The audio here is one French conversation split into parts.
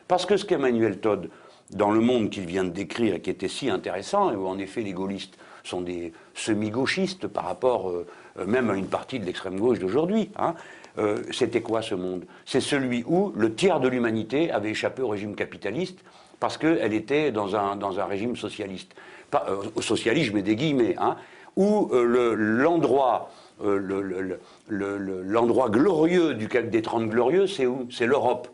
Parce que ce qu'Emmanuel Todd, dans le monde qu'il vient de décrire et qui était si intéressant, et où en effet les gaullistes sont des semi-gauchistes par rapport même à une partie de l'extrême gauche d'aujourd'hui, hein, c'était quoi ce monde? C'est celui où le tiers de l'humanité avait échappé au régime capitaliste parce qu'elle était dans un régime socialiste. Pas, au socialisme, je mets des guillemets, hein, où l'endroit glorieux des 30 glorieux, c'est où? C'est l'Europe.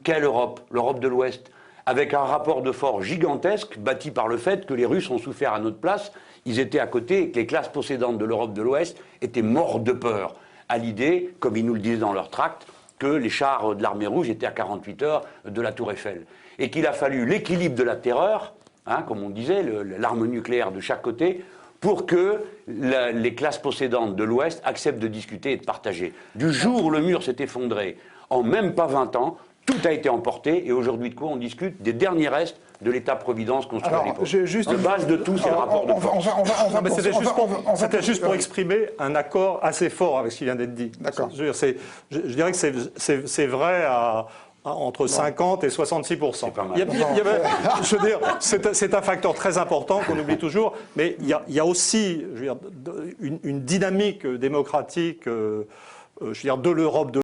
Quelle Europe? L'Europe de l'Ouest, avec un rapport de force gigantesque bâti par le fait que les Russes ont souffert à notre place. Ils étaient à côté et que les classes possédantes de l'Europe de l'Ouest étaient mortes de peur à l'idée, comme ils nous le disent dans leur tract, que les chars de l'armée rouge étaient à 48 heures de la Tour Eiffel. Et qu'il a fallu l'équilibre de la terreur, hein, comme on disait, l'arme nucléaire de chaque côté, pour que les classes possédantes de l'Ouest acceptent de discuter et de partager. Du jour où le mur s'est effondré, en même pas 20 ans, tout a été emporté, et aujourd'hui de quoi on discute? Des derniers restes de l'État-providence construit à l'époque. La base de tout, c'est le rapport de force. C'était juste pour exprimer un accord assez fort avec ce qui vient d'être dit. D'accord. Je dirais que c'est vrai à entre 50 et 66%. C'est pas mal. Je veux dire, c'est un facteur très important qu'on oublie toujours, mais il y a aussi, je veux dire, une dynamique démocratique, je veux dire, de l'Europe de